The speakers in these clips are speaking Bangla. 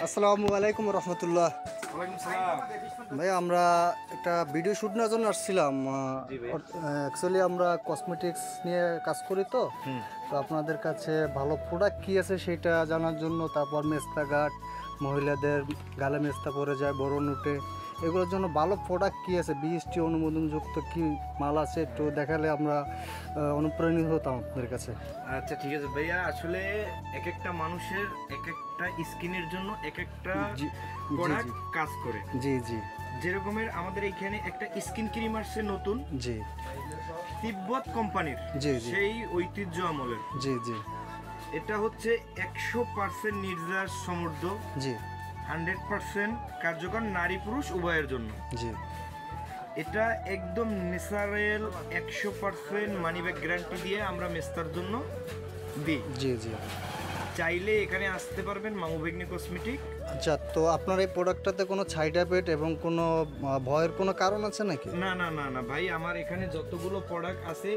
আসসালামু আলাইকুম রহমতুল্লাহ। ওয়ালাইকুম সালাম। ভাই আমরা একটা ভিডিও শ্যুট নেওয়ার জন্য আসছিলাম। জি ভাই। অ্যাকচুয়ালি আমরা কসমেটিক্স নিয়ে কাজ করি তো তো আপনাদের কাছে ভালো প্রোডাক্ট কী আছে সেটা জানার জন্য, তারপর মেস্তা গার্ড, মহিলাদের গালে মেস্তা পরে যায়, বরণ উঠে, এগুলোর জন্য ভালো প্রোডাক্ট কী আছে, বিএসটি অনুমোদনযুক্ত কী মাল আছে একটু দেখালে আমরা অনুপ্রাণিত হতাম আপনাদের কাছে। আচ্ছা ঠিক আছে ভাইয়া, আসলে এক একটা মানুষের এক একটা স্কিনের জন্য এক একটা প্রোডাক্ট কাজ করে। জি জি। যেরকমের আমাদের এইখানে একটা স্কিন ক্রিম আসছে নতুন, জি তিব্বত কোম্পানির, জি জি সেই ঐতিহ্য আমলের। জি জি এটা হচ্ছে 100% নির্যাস সমৃদ্ধ, জি 100% কার্যকর নারী পুরুষ উভয়ের জন্য। জি এটা একদম ন্যাচারাল, 100% মানি ব্যাক গ্যারান্টি দিয়ে আমরা মেস্তার জন্য দিই। জি জি। চাইলে এখানে আসতে পারবেন মামুবেগনি কসমেটিক। আচ্ছা, তো আপনার এই প্রোডাক্টটাতে কোনো সাইড এফেক্ট এবং কোনো ভয়ের কোনো কারণ আছে নাকি? না না না না ভাই, আমার এখানে যতগুলো প্রোডাক্ট আছে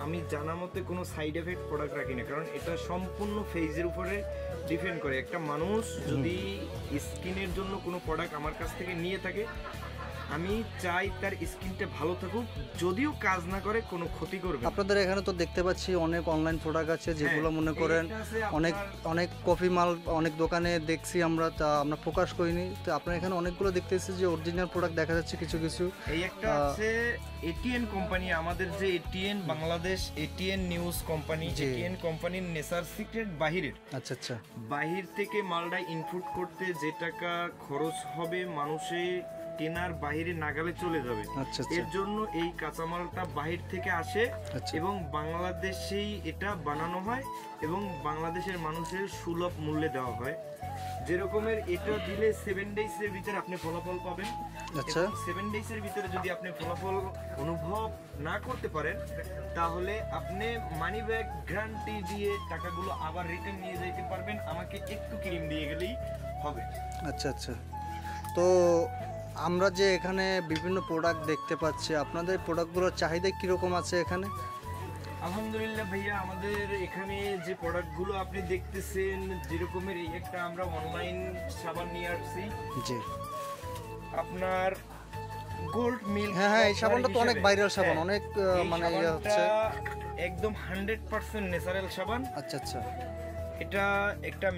আমি জানা মতে কোনো সাইড এফেক্ট প্রোডাক্ট রাখি না, কারণ এটা সম্পূর্ণ ফেজের উপরে ডিপেন্ড করে। একটা মানুষ যদি স্কিনের জন্য কোনো প্রোডাক্ট আমার কাছ থেকে নিয়ে থাকে, আমি চাই তার স্কিনটা ভালো থাকুক, যদিও কাজ না করে কোনো ক্ষতি করবে। আপনাদের এখানে তো দেখতে পাচ্ছি অনেক অনলাইন প্রোডাক্ট আছে যেগুলো মনে করেন অনেক অনেক কপি মাল অনেক দোকানে দেখছি আমরা, তা আমরা প্রকাশ করিনি। তো আপনার এখানে অনেকগুলো দেখতেছি যে অরিজিনাল প্রোডাক্ট দেখা যাচ্ছে কিছু কিছু। এই একটা আছে এটিএন কোম্পানি, আমাদের যে ATN Bangladesh ATN news company, ATN কোম্পানির নেসার সিক্রেট বাহিরের। আচ্ছা আচ্ছা। বাহির থেকে মালটা ইনপুট করতে যে টাকা খরচ হবে মানুষের কেনার বাইরে নাগালে চলে যাবে। আচ্ছা এর জন্য এই কাঁচামালটা বাহির থেকে আসে এবং বাংলাদেশেই এটা বানানো হয় এবং বাংলাদেশের মানুষের সুলভ মূল্যে দেওয়া হয়। যেরকমের এটা দিলে 7 ডেজের ভিতরে আপনি ফলাফল পাবেন। আচ্ছা, 7 ডেজের ভিতরে যদি আপনি ফলাফল অনুভব না করতে পারেন, তাহলে আপনি মানি ব্যাক গ্যারান্টি দিয়ে টাকাগুলো আবার রিটার্ন নিয়ে যেতে পারবেন, আমাকে একটু ক্রিম দিয়ে গেলেই হবে। আচ্ছা আচ্ছা। তো আমরা যে এখানে বিভিন্ন প্রোডাক্ট দেখতে পাচ্ছি, আপনাদের প্রোডাক্টগুলোর চাহিদা কীরকম আছে এখানে? আলহামদুলিল্লাহ ভাইয়া, আমাদের এখানে যে প্রোডাক্টগুলো আপনি দেখতেছেন, যেরকমের এই একটা আমরা অনলাইন সাবান নিয়ে আসছি, জি আপনার গোল্ড মিল্ক। হ্যাঁ হ্যাঁ, এই সাবানটা তো অনেক ভাইরাল সাবান, অনেক মানে ইয়ে হচ্ছে, একদম 100% ন্যাচারাল সাবান। আচ্ছা আচ্ছা। এটা একটা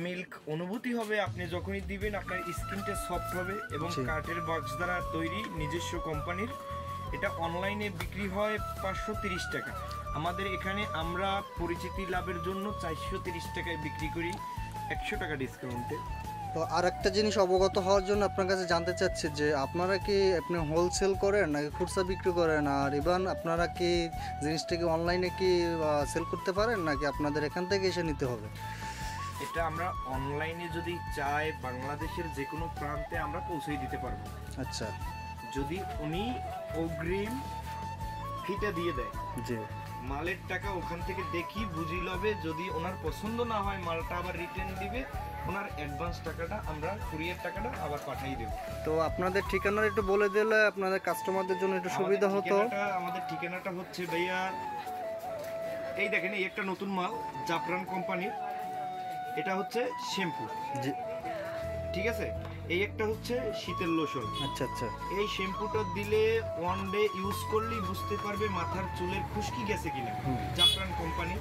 মিল্ক অনুভূতি হবে, আপনি যখনই দিবেন আপনার স্কিনটা সফট হবে এবং কাঠের বক্স দ্বারা তৈরি, নিজস্ব কোম্পানির। এটা অনলাইনে বিক্রি হয় 530 টাকা, আমাদের এখানে আমরা পরিচিতি লাভের জন্য 430 টাকায় বিক্রি করি, 100 টাকা ডিসকাউন্টে। তো আর একটা জিনিস অবগত হওয়ার জন্য আপনার কাছে জানতে চাচ্ছি যে আপনারা কি আপনি হোলসেল করেন নাকি খুচরা বিক্রি করেন, আর ইভান আপনারা কি জিনিসটাকে অনলাইনে কি সেল করতে পারেন নাকি আপনাদের এখান থেকে এসে নিতে হবে? এটা আমরা অনলাইনে যদি চাই বাংলাদেশের যে কোনো প্রান্তে আমরা পৌঁছে দিতে পারবো। আচ্ছা, যদি উনি অগ্রিম ফিটা দিয়ে দেয়, জি, মালের টাকা ওখান থেকে দেখি বুঝি লবে, যদি ওনার পছন্দ না হয় মালটা আবার রিটার্ন দিবে, ওনার অ্যাডভান্স টাকাটা আমরা কুরিয়ার টাকাটা আবার পাঠিয়ে দেব। তো আপনাদের ঠিকানা একটু বলে দিলে আপনাদের কাস্টমারদের জন্য একটু সুবিধা হতো। আমাদের ঠিকানাটা হচ্ছে ভাইয়া, এই দেখেন এই একটা নতুন মাল জাফরান কোম্পানির, এটা হচ্ছে শ্যাম্পু, জি ঠিক আছে। এই একটা হচ্ছে শীতের লোশন। আচ্ছা আচ্ছা। এই শ্যাম্পুটা দিলে ওয়ান ডে ইউজ করলেই বুঝতে পারবে মাথার চুলের খুশকি গেছে কিনা, জাফরান কোম্পানি।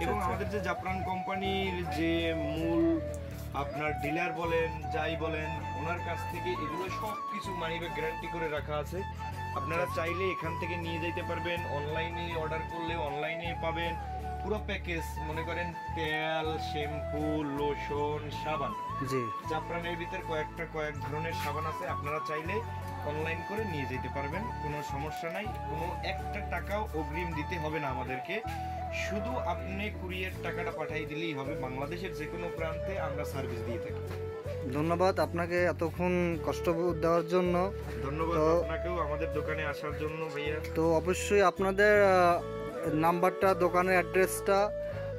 এবং আমাদের যে জাফরান কোম্পানির যে মূল আপনার ডিলার বলেন যাই বলেন, ওনার কাছ থেকে এগুলো সব কিছু মানি ব্যাক গ্যারান্টি করে রাখা আছে। আপনারা চাইলে এখান থেকে নিয়ে যেতে পারবেন, অনলাইনে অর্ডার করলে অনলাইনে পাবেন পুরো প্যাকেজ, মনে করেন তেল, শ্যাম্পু, লোশন, সাবান। জি, জাফরানের ভিতর কয়েক ধরনের সাবান আছে, আপনারা চাইলে অনলাইন করে নিয়ে যেতে পারবেন, কোনো সমস্যা নাই। কোনো একটা টাকাও অগ্রিম দিতে হবে না আমাদেরকে, শুধু আপনি কুরিয়ার টাকাটা পাঠিয়ে দিলেই হবে। বাংলাদেশের যে কোনো প্রান্তে আমরা সার্ভিস দিয়ে থাকি। ধন্যবাদ আপনাকে এতক্ষণ কষ্ট দেওয়ার জন্য। ধন্যবাদ আপনাকেও আমাদের দোকানে আসার জন্য ভাইয়া। তো অবশ্যই আপনাদের নাম্বারটা, দোকানের অ্যাড্রেসটা,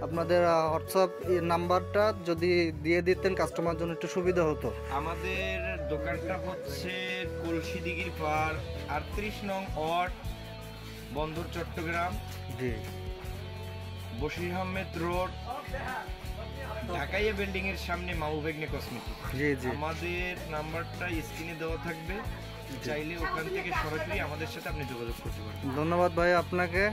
আপনাদের হোয়াটসঅ্যাপ নাম্বারটা যদি দিয়ে দিতেন কাস্টমার জন্য একটু সুবিধা হতো। আমাদের দোকানটা হচ্ছে কলসিদিঘির পার 38 নং ওয়ার্ড, বন্দর, চট্টগ্রাম। জি, বশির আহমেদ রোড, ঢাকাইয়া বিল্ডিং এর সামনে মাউবেগনে কসমেটিক। জি জি আমাদের নাম্বারটা স্ক্রিনে দেওয়া থাকবে, চাইলে ওখান থেকে সরাসরি আমাদের সাথে আপনি যোগাযোগ করতে পারবেন। ধন্যবাদ ভাই আপনাকে।